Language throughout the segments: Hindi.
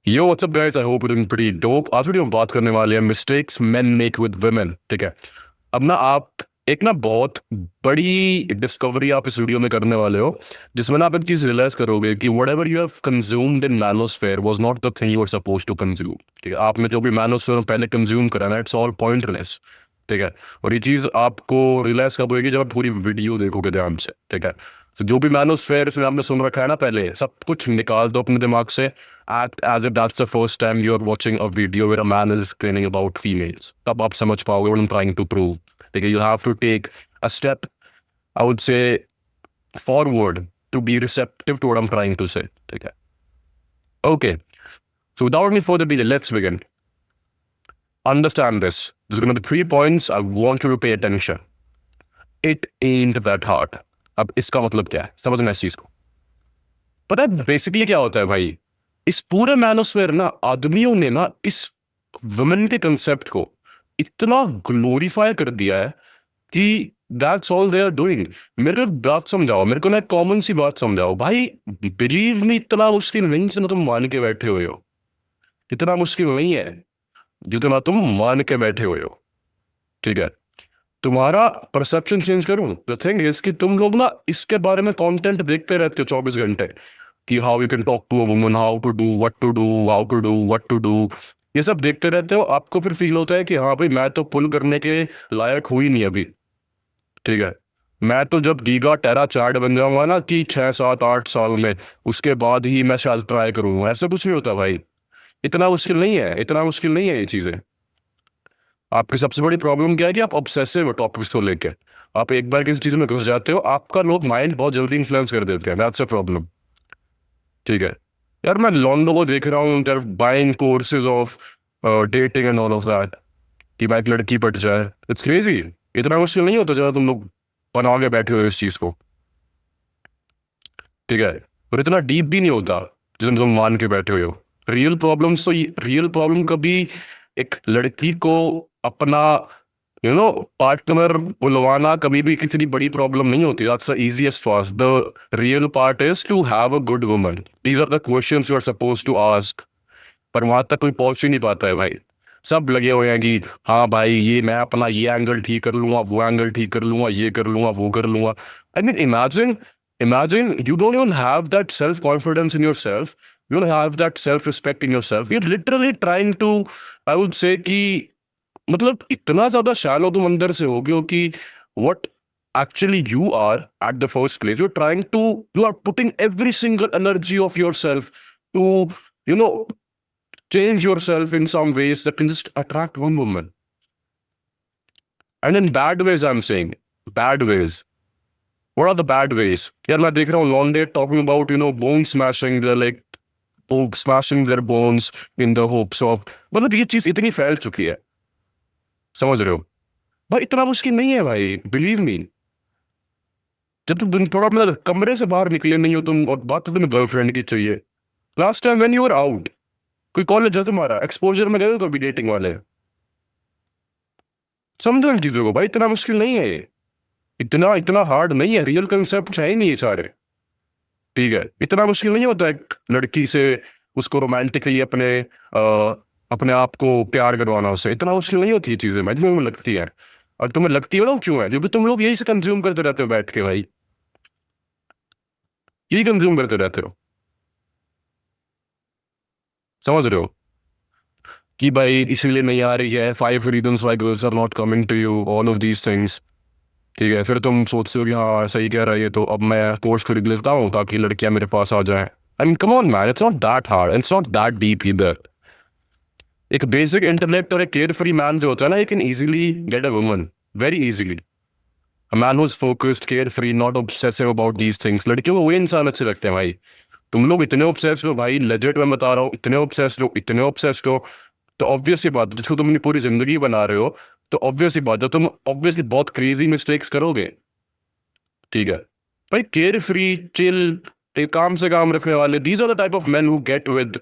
Yo WhatsApp guys, I hope you doing pretty dope. आज वीडियो में बात करने वाले हैं mistakes main make with women. ठीक है। अब ना आप एक ना बहुत बड़ी डिस्कवरी आप इस वीडियो में करने वाले हो, जिसमें ना आप एक चीज रियलाइज करोगे कि whatever you have consumed in manosphere was not the thing you are suppose to consume. ठीक है। आपने जो भी मैनोस्फेयर में पहले कंज्यूम करा ना, इट्स ऑल पॉइंटलेस। ठीक है। और ये चीज आपको रियलाइज कब होगी, जब आप पूरी वीडियो देखोगे ध्यान से। ठीक है। तो जो भी मैनोस्फेयर से आपने सुन रखा है ना, पहले सब कुछ निकाल दो अपने दिमाग से। Act as if that's the first time you're watching a video where a man is explaining about females. तब आप समझ पाओगे what I'm trying to prove. ठीक है, you have to take a step, I would say, forward to be receptive to what I'm trying to say. ठीक है. Okay. So without any further delay, let's begin. Understand this. There's going to be 3 points. I want you to pay attention. It ain't that hard. अब इसका मतलब क्या है, समझना इस चीज को। पता है बेसिकली क्या होता है भाई, इस पूरे मैनोस्फेयर ना आदमियों ने ना इस वुमेन के कंसेप्ट को इतना ग्लोरीफाई कर दिया है कि that's all they are doing. मेरे को बात समझाओ, मेरे को ना एक कॉमन सी बात समझाओ भाई। बिलीव में इतना मुश्किल नहीं जितना तुम मान के बैठे हुए हो। इतना मुश्किल नहीं है जितना तुम मान के बैठे हुए हो। ठीक है। तुम्हारा परसेप्शन चेंज करूं, द थिंग इज कि तुम लोग ना इसके बारे में कंटेंट देखते रहते हो 24 घंटे कि how you can talk to a woman, how to do, what to do, how to do, what to do. ये सब देखते रहते हो, आपको फिर फील होता है कि हाँ भाई मैं तो पुल करने के लायक हुई नहीं अभी। ठीक है। मैं तो जब गीगा टेरा चार्ट बन जाऊंगा ना कि 6 7 8 साल में, उसके बाद ही मैं शायद ट्राई करूंगा। ऐसा कुछ नहीं होता भाई। इतना मुश्किल नहीं है, इतना मुश्किल नहीं है ये चीज़ें। आपकी सबसे बड़ी प्रॉब्लम क्या है कि आप ऑब्सेसिव हो टॉपिक्स को लेके। आप एक बार किसी चीज़ में घुस जाते हो, आपका लोग माइंड बहुत जल्दी इन्फ्लुएंस कर देते हैं। That's a problem. ठीक है। यार मैं लॉन्डो को देख रहा हूँ, there buying courses of dating and all of that कि भाई एक लड़की पट जाए। It's crazy. इतना मुश्किल नहीं होता जब तुम लोग बना के बैठे हो इस चीज़ को। ठीक है। और इतना डीप भी नहीं होता जितना तुम मान के बैठे हुए हो। रियल प्रॉब्लम्स तो रियल प्रॉब्लम कभी एक लड़की को अपना पार्टनर बुलवाना कभी भी कितनी बड़ी प्रॉब्लम नहीं होती। That's the easiest for the real part is to have a good woman. These are the questions you are suppose to ask. पर वहां तक कोई पहुंच ही नहीं पाता है भाई। सब लगे हुए हैं कि हाँ भाई ये मैं अपना ये एंगल ठीक कर लूंगा, वो एंगल ठीक कर लूंगा, ये कर लूंगा, वो कर लूंगा। I mean imagine you don't even have that self confidence in yourself. You don't have that self respect in yourself. You're literally trying to, I would say कि मतलब इतना ज्यादा शैलो तुम अंदर से हो गए हो कि what actually you are at the first place. You are putting every single energy of yourself to, you know, change yourself in some ways that can just attract one woman. And in bad ways, I'm saying. Bad ways. What are the bad ways? यार मैं देख रहा हूँ London talking about, bone smashing. They're like smashing their bones in the hopes of, मतलब ये चीज इतनी फैल चुकी है। समझ रहे हो भाई, इतना मुश्किल नहीं है भाई, बिलीव मी। जब तुम थोड़ा मतलब कमरे से बाहर निकले नहीं हो तुम, और बात तो तुम्हें गर्लफ्रेंड की चाहिए। Last time when you were out, कोई कॉलेज है तुम्हारा, एक्सपोजर में गए हो कभी डेटिंग वाले? समझो इन चीजों को भाई, इतना मुश्किल नहीं है ये। इतना इतना हार्ड नहीं है। रियल कंसेप्ट है ही नहीं ये सारे। ठीक है। इतना मुश्किल नहीं होता एक लड़की से उसको रोमांटिकली अपने आप को प्यार करवाना उससे। इतना मुश्किल नहीं होती ये चीजें भाई, तुम्हें लगती है। और तुम्हें लगती है ना क्यों है, जो भी तुम लोग यही से कंज्यूम करते रहते हो बैठ के भाई। यही कंज्यूम करते रहते हो। समझ रहे हो कि भाई इसीलिए नहीं आ रही है, 5 reasons why girls are not coming to you, all of these things। ठीक है। फिर तुम सोचते हो कि हाँ सही कह रहा है ये, तो अब मैं कोर्स खरीद लेता हूँ ताकि लड़कियां मेरे पास आ जाएं। I mean come on man, it's not that hard, it's not that deep either. एक बेसिक इंटेलेक्ट और एक केयर फ्री मैन जो होता है ना, he can easily get a woman, very easily. A man who is focused, care free, not obsessive about these things. लड़कियों को वही इंसान अच्छे लगते हैं भाई। तुम लोग इतने ऑब्सेस्ड हो भाई, लेजिट मैं बता रहा हूँ, इतने ऑब्सेस्ड हो, इतने ऑब्सेस्ड हो। तो ऑब्वियस सी बात है, जिसको तुम अपनी पूरी जिंदगी बना रहे हो, तो ऑब्वियस सी बात है तुम ऑब्वियसली बहुत क्रेजी मिस्टेक्स करोगे। ठीक है भाई। केयर फ्री, चिल, काम से काम रखने वाले, these are the type of man who get with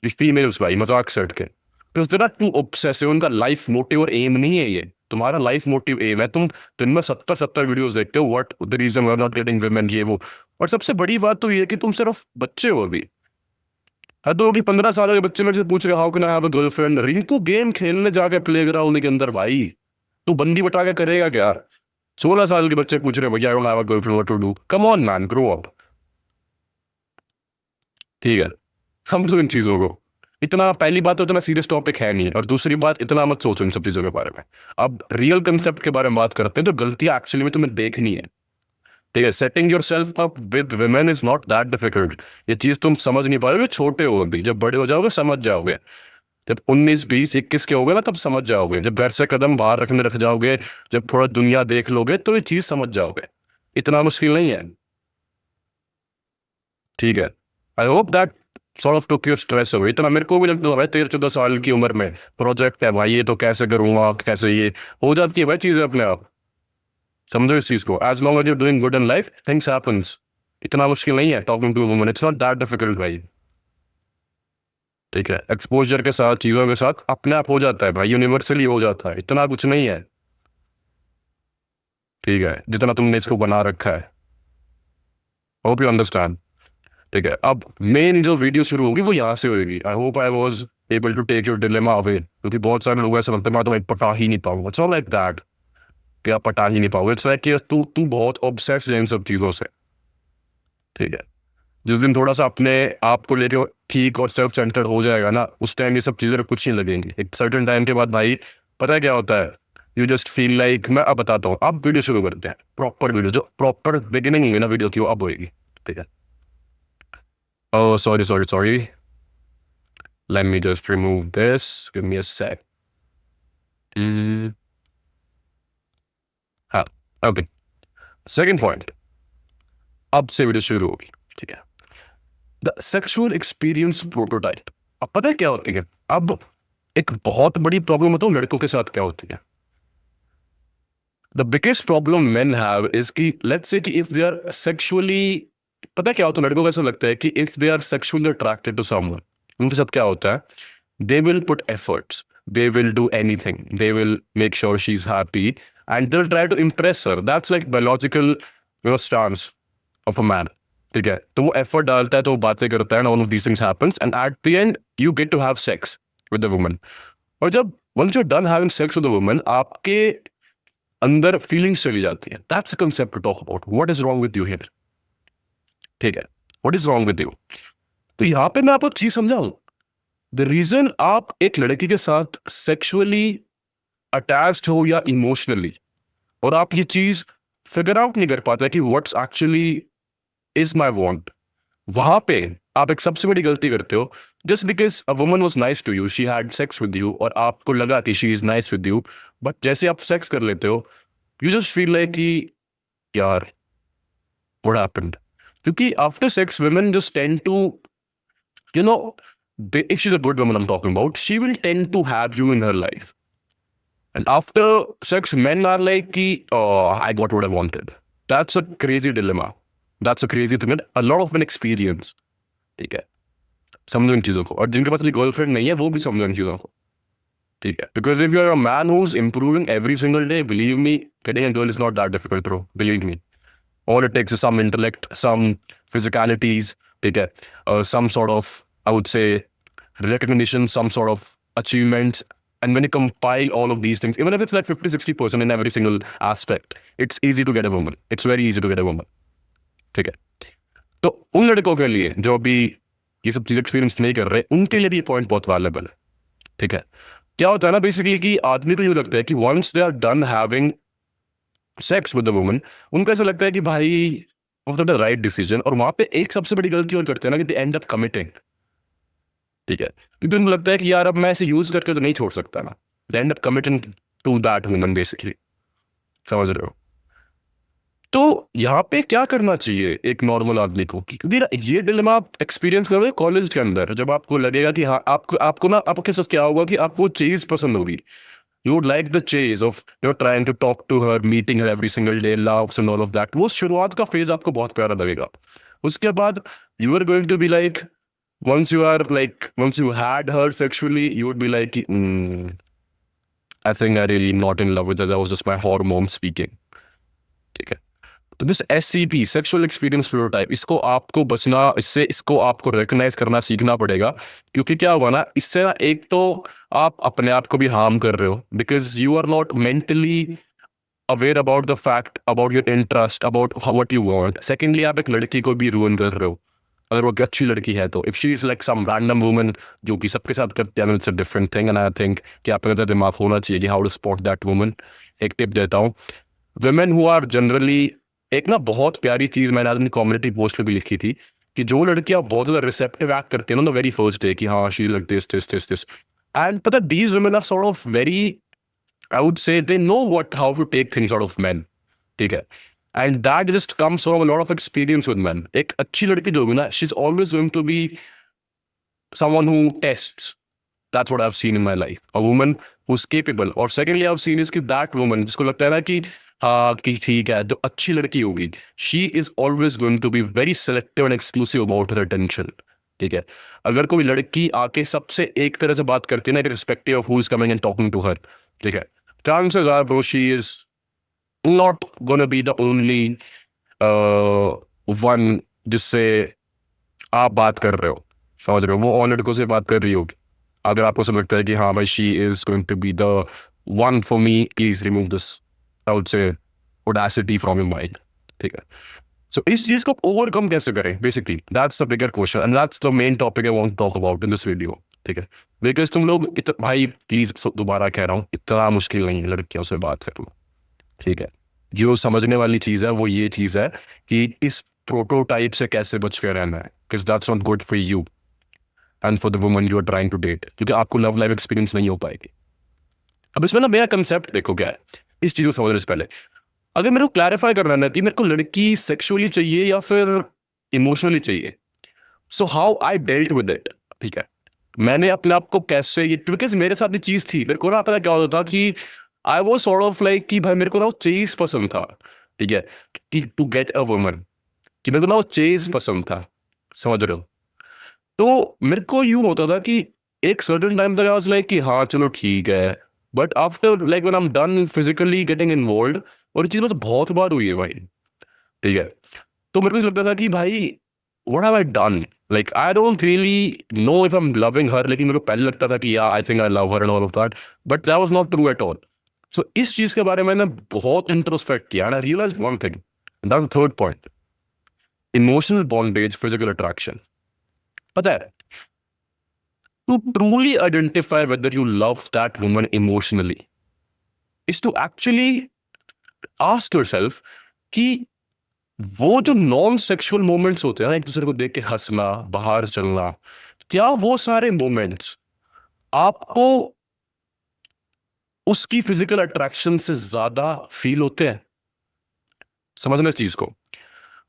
females भाई, मजाक से हट के। Because they are too obsessive. उनका लाइफ मोटिव और एम नहीं है ये। तुम्हारा लाइफ मोटिव एम है, तुम दिन में 70 वीडियोस देखते हो, what the reason we are not getting women, ये वो। और सबसे बड़ी बात तो ये है कि तुम सिर्फ बच्चे हो अभी। है तो कि 15 साल के बच्चे मेरे से पूछ रहे how can I have a girlfriend, ring तो गेम खेलने जाके प्ले ग्राउंड के अंदर भाई, तू बंदी बटा के करेगा क्या? 16 साल के बच्चे पूछ रहे हैं भैया I don't have a girlfriend what to do, come on man grow up. ठीक है, समझो इन चीजों को। इतना, पहली बात तो इतना सीरियस टॉपिक है नहीं, और दूसरी बात इतना मत सोचो इन सब चीजों के बारे में। अब रियल कंसेप्ट के बारे में बात करते हैं, तो गलतियां एक्चुअली में तुम्हें देखनी है। ठीक है, setting your self up with women is not that difficult. ये चीज तुम समझ नहीं पाओगे, छोटे हो अभी, जब बड़े हो जाओगे समझ जाओगे। जब 19 20 21 के हो गए ना, तब समझ जाओगे। जब घर से कदम बाहर रखने रख जाओगे, जब थोड़ा दुनिया देख लोगे, तो ये चीज समझ जाओगे। इतना मुश्किल नहीं है। ठीक है, I hope that sort of took your stress away. इतना मेरे को भी लगता है भाई, 13 14 साल की उम्र में प्रोजेक्ट है भाई, ये तो कैसे करूंगा, कैसे, ये हो जाती है भाई चीजें अपने आप। समझो इस चीज को, as long as you doing good in life things happens. इतना मुश्किल नहीं है talking to woman, it's not that difficult भाई। ठीक है, एक्सपोजर के साथ, चीजों के साथ अपने आप हो जाता है भाई, यूनिवर्सली हो जाता है, इतना कुछ नहीं है। ठीक है, जितना तुमने इसको बना रखा है। Hope you understand. ठीक है, अब मेन जो वीडियो शुरू होगी वो यहाँ से होगी। I hope I was able to take your dilemma away, क्योंकि बहुत सारे लोग ऐसे लगते हैं मैं तो पटा ही नहीं पाऊंगा। इट्स नॉट लाइक दैट कि आप पटा ही नहीं पाओगे, इट्स लाइक कि तू तू बहुत ऑब्सेस्ड है इन सब चीज़ों से। ठीक है, जिस दिन थोड़ा सा अपने आप को लेके ठीक और सेल्फ सेंटर्ड हो जाएगा ना, उस टाइम ये सब चीज़ें कुछ नहीं लगेंगी। एक सर्टेन टाइम के बाद भाई पता है क्या होता है, यू जस्ट फील लाइक, मैं अब बताता हूँ। अब वीडियो शुरू करते हैं, प्रॉपर वीडियो, जो प्रॉपर बिगिनिंग है ना वीडियो की, वो अब होएगी। ठीक है, oh sorry, let me just remove this, give me a sec। Hmm, हाँ, ओके, सेकेंड पॉइंट, अब से वीडियो शुरू होगी। ठीक है, द सेक्सुअल एक्सपीरियंस प्रोटोटाइप। अब पता है क्या होती है, अब एक बहुत बड़ी प्रॉब्लम बताऊं लड़कों के साथ क्या होती है। The biggest problem men have is कि लेट्स से कि इफ दे आर सेक्सुअली, पता है क्या होता है, लड़कों को ऐसा लगता है कि if they are sexually attracted to someone, उनके साथ क्या होता है, they will put efforts, they will do anything, they will make sure she's happy, and they'll try to impress her. That's like biological, stance of a man। ठीक है, तो वो एफर्ट डालता है, तो वो बातें करता है, all of these things happens, and at the end you get to have sex with the woman. और जब once you done having sex with the woman, आपके अंदर फीलिंग्स चली जाती है। That's a concept to talk about, what is wrong with you here. ठीक है, what is wrong with you. तो यहाँ पे मैं आपको चीज समझाऊं, द रीजन आप एक लड़की के साथ सेक्सुअली अटैच्ड हो या इमोशनली, और आप ये चीज फिगर आउट नहीं कर पाते कि what's actually is my want, वहां पे आप एक सबसे बड़ी गलती करते हो। Just because a woman was nice to you, she had sex with you, और आपको लगा कि she is nice with you, but जैसे आप सेक्स कर लेते हो, यू जस्ट फील लाइक कि यार व्हाट हैपेंड। क्योंकि after sex women just tend to, you know, if she's a good woman I'm talking about, she will tend to have you in her life. And after sex, men are like, oh, I got what I wanted. That's a crazy dilemma. That's a crazy thing that a lot of men experience. ठीक है, समझो इन चीज़ों को, और जिनके पास गर्लफ्रेंड नहीं है वो भी समझो इन चीज़ों को। ठीक है, because if you are a man who is improving every single day, believe me, getting a girl is not that difficult, bro. Believe me. All it takes is some intellect, some physicalities, ठीक है, some sort of, I would say, recognition, some sort of achievements. And when you compile all of these things, even if it's like 50 60% in every single aspect, it's easy to get a woman. It's very easy to get a woman. ठीक है, तो उन लड़कों के लिए जो अभी ये सब चीज़ एक्सपीरियंस नहीं कर रहे, उनके लिए भी ये पॉइंट बहुत वैल्युएबल है। ठीक है, क्या होता है ना बेसिकली कि आदमी को ये लगता है कि once they are done having sex with the woman, उनको ऐसा लगता है कि भाई ऑफ द राइट डिसीजन, और वहां पे एक सबसे बड़ी गलती और करते हैं ना कि दे एंड अप कमिटिंग। ठीक है, क्योंकि उनको लगता है कि यार अब मैं इसे यूज करके तो नहीं छोड़ सकता ना, they end up committing to that woman basically. समझ रहे हो। तो यहाँ पे क्या करना चाहिए एक नॉर्मल आदमी को, क्योंकि ये डिलेमा आप एक्सपीरियंस करोगे कॉलेज के अंदर, जब आपको लगेगा कि हाँ आपको आपको ना आपके साथ क्या होगा कि आपको चीज पसंद होगी। You would like the chase of trying to talk to her, meeting her every single day, laughs and all of that. वो शुरुआत का फेज आपको बहुत प्यारा लगेगा। उसके बाद you are going to be like, once you had her sexually, you would be like, I think I really not in love with her. That was just my hormone speaking. ठीक है, तो this SCP, sexual experience prototype, इसको आपको बचना, इसको आपको रिकग्नाइज करना सीखना पड़ेगा। क्योंकि क्या हुआ ना, इससे ना एक तो आप अपने आप को भी हार्म कर रहे हो, because you are not mentally aware about the fact, about your interest, about what you want. Secondly, आप एक लड़की को भी रूइन कर रहे हो, अगर वो अच्छी लड़की है तो। If she is like some random woman जो कि सबके साथ करते हैं, it's a different thing. And I think कि आपके अंदर दिमाग होना चाहिए कि how to spot that woman. एक टिप देता हूँ, वुमेन हु आर जनरली, एक ना बहुत प्यारी चीज़ मैंने आज अपनी कम्युनिटी पोस्ट पे भी लिखी थी, कि जो लड़कियां बहुत ज़्यादा रिसेप्टिव एक्ट करती हैं ना द वेरी फर्स्ट डे, कि हाँ शी लाइक दिस, एंड पता these women are sort of very, I would say they know what how to take things out of man, ठीक है। And that just comes from a lot of experience with man. एक अच्छी लड़की जो होगी ना, she is always going to be someone who tests. That's what I've seen in my life. A woman who's capable. और secondly I've seen is कि that woman जिसको लगता है ना कि हाँ कि ठीक है, जो अच्छी लड़की होगी, she is always going to be very selective and exclusive about her attention, ठीक है। अगर कोई लड़की आके सबसे एक तरह से बात करती है ना, irrespective of who is coming and talking to her, ठीक है, chances are bro she is not gonna be the only one जिससे आप बात कर रहे हो, समझ रहे हो। वो और लड़कों से बात कर रही होगी। अगर आपको समझता है कि हाँ भाई she is going to be the one for me, please remove this, I would say, audacity from your mind, ठीक है। सो इस चीज को ओवरकम कैसे करें, basically that's the bigger question and that's the main topic I want to talk about in this video, ठीक है। बिकॉज तुम लोग भाई प्लीज दोबारा कह रहा हूँ, इतना मुश्किल नहीं है लड़कियों से बात करना, ठीक है। जो समझने वाली चीज़ है वो ये चीज़ है कि इस प्रोटोटाइप से कैसे बच के रहना है, because that's not good for you and for the woman you are trying to date, क्योंकि आपको लव लाइफ एक्सपीरियंस नहीं हो पाएगी। अब इसमें ना मेरा कंसेप्ट देखो क्या है, इस चीज़ को समझने से पहले अगर मेरे को क्लैरिफाई करना है कि मेरे को लड़की सेक्सुअली चाहिए या फिर इमोशनली चाहिए, so how I dealt with it, ठीक है। मैंने अपने आप को कैसे, ये बिकॉज मेरे साथ ये चीज़ थी, मेरे को ना पता क्या होता था कि I was sort of like कि भाई मेरे को ना वो चेज पसंद था, ठीक है, कि टू गेट अ वुमन, कि मेरे को ना वो चेज पसंद था, समझ रहे हो। तो मेरे को यूं होता था कि एक सर्टेन टाइम तक आई वाज लाइक कि हाँ चलो ठीक है, but after like when I am done physically getting involved, और ये चीज़ मतलब बहुत बार हुई है भाई, ठीक है। तो मेरे को लगता था कि भाई what have I done, like I don't really know if I am loving her, लेकिन मेरे को पहले लगता था कि या I think I love her and all of that, but that was not true at all. So इस चीज़ के बारे में मैंने बहुत इंट्रोस्पेक्ट किया and I realise one thing, that's the third point, emotional bondage, physical attraction. पता है, to truly identify whether you love that woman emotionally is to actually ask yourself कि वो जो नॉन सेक्सुअल मोमेंट्स होते हैं ना, एक दूसरे को देख के हंसना, बाहर चलना, क्या वो सारे मोमेंट्स आपको उसकी फिजिकल अट्रैक्शन से ज्यादा फील होते हैं? समझना इस चीज को।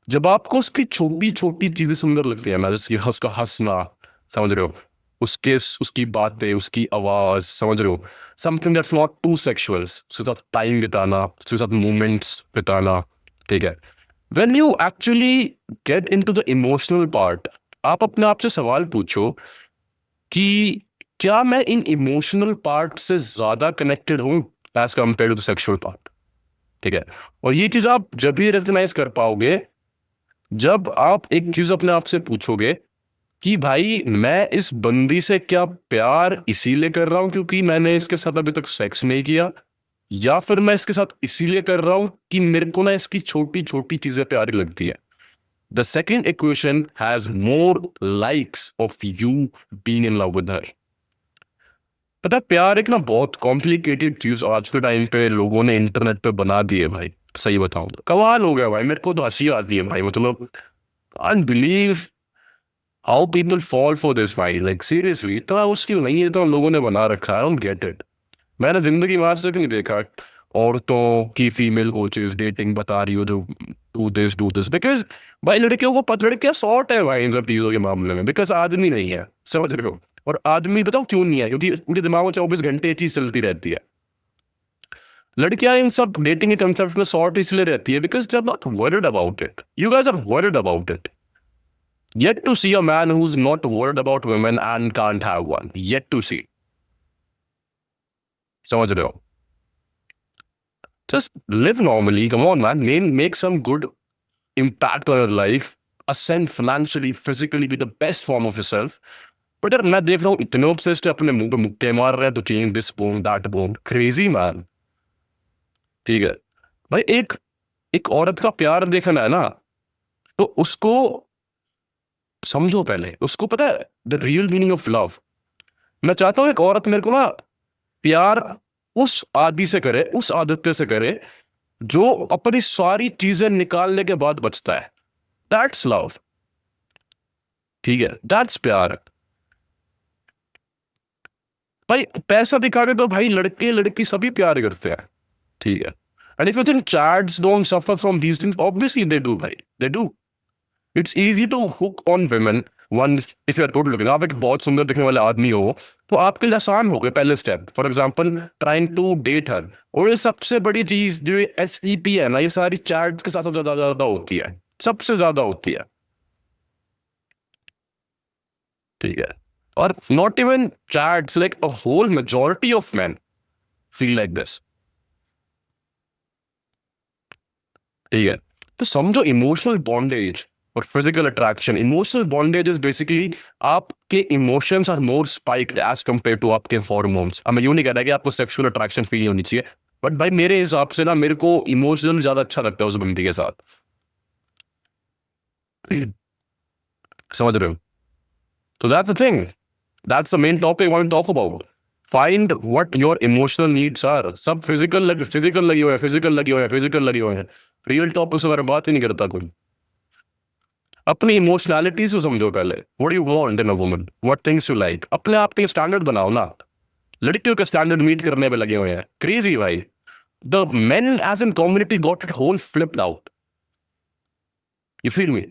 जब आपको उसकी छोटी छोटी चीजें सुंदर लगती है ना, जैसे उसका हंसना, समझ रहे हो, उसके उसकी बातें, उसकी आवाज, समझ रहे हो, something that's not too sexual, उसके साथ टाइम बिताना, उसके साथ मोमेंट्स बिताना, ठीक है। When you actually get into the emotional part, आप अपने आप से सवाल पूछो कि क्या मैं इन इमोशनल पार्ट से ज्यादा कनेक्टेड हूं as compare to the sexual part, ठीक है। और ये चीज आप जब भी रिकग्नाइज कर पाओगे जब आप एक चीज अपने आप से पूछोगे कि भाई मैं इस बंदी से क्या प्यार इसीलिए कर रहा हूं क्योंकि मैंने इसके साथ अभी तक सेक्स नहीं किया, या फिर मैं इसके साथ इसीलिए कर रहा हूं कि मेरे को ना इसकी छोटी छोटी चीजें प्यारी लगती है। The second equation has more likes of you being in love with her. पता है, प्यार एक ना बहुत कॉम्प्लिकेटेड चीज आज के टाइम पे लोगों ने इंटरनेट पे बना दी है भाई। सही बताऊं तो कमाल हो गया भाई, मेरे को तो हंसी आती है भाई, मतलब unbelief how people fall for this भाई, लाइक सीरियसली इतना मुश्किल नहीं है तो लोगों ने बना रखा है, आई डोंट गेट इट। मैंने जिंदगी में आज तक नहीं देखा औरतों की फीमेल कोचेस डेटिंग बता रही हो जो डू दिस बिकॉज भाई लड़कियों को लड़कियां शॉर्ट है भाई इन सब चीज़ों के मामले में, बिकॉज आदमी नहीं है, समझ रहे हो। और आदमी बताओ क्यों नहीं है, क्योंकि उनके दिमाग में 24 घंटे ये चीज़ चलती रहती है। लड़कियां इन सब डेटिंग के कंसेप्ट में शॉर्ट इसलिए रहती है because they are not worried about it, you guys are worried about it. Yet to see a man who's not worried about women and can't have one. Yet to see. समझ रहे हो? Just live normally. Come on, man. Make some good impact on your life, ascend financially, physically, be the best form of yourself. But यार मैं देख रहा हूँ इतने obsessed है, अपने मुंह पे मुक्के मार रहे हैं, तो change this bone that bone, crazy man. ठीक है भाई, एक एक औरत का प्यार देखना है ना, तो उसको समझो पहले, उसको पता है the real meaning of love. मैं चाहता हूँ एक औरत मेरे को ना प्यार उस आदमी से करे, उस आदित्य से करे जो अपनी सारी चीजें निकालने के बाद बचता है। That's love. ठीक है, दैट्स प्यार। भाई पैसा दिखा के तो भाई लड़के लड़की सभी प्यार करते हैं। ठीक है, and if you think chads don't suffer from these things, obviously they do भाई, they do. It's easy to hook on women once if you're good looking. आप एक बहुत सुंदर दिखने वाले आदमी हो तो आपके लिए आसान हो गए पहले step, for example trying to date her. और ये सबसे बड़ी चीज जो SEP है ना, ये सारी चैट्स के साथ ज्यादा ज्यादा होती है, सबसे ज्यादा होती है। ठीक है, और not even chats, like a whole majority of men feel like this। ठीक है, तो समझो इमोशनल बॉन्डेज और physical attraction. Emotional bondage is basically आपके emotions are more spiked as compare to आपके हॉर्मोन्स। अब मैं यूं नहीं कह रहा कि आपको सेक्सुअल अट्रैक्शन फील होनी चाहिए, बट भाई मेरे हिसाब से ना मेरे को इमोशनल ज्यादा अच्छा लगता है उस बंदी के साथ। समझ रहे हो? तो that's the thing, that's the main topic I want to talk about. Find what your emotional needs are. सब फिजिकल लगी हुए हैं, फिजिकल लगी हुए हैं, फिजिकल लगी हुए हैं। रियल टॉपिक से बारे बात ही नहीं करता कोई। अपनी इमोशनैलिटी से समझो पहले। What you want in a woman, what things you like. अपने आप के स्टैंडर्ड बनाओ ना, लड़कियों के स्टैंडर्ड मीट करने पे लगे हुए हैं। क्रेजी भाई, the men as in community got it whole flipped out। You feel me?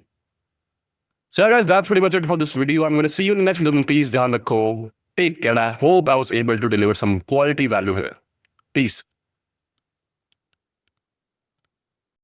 So guys, that's pretty much it for this video. I'm going to see you in the next video. Please ध्यान रखो, take care. I hope I was able to deliver some quality value here. Peace.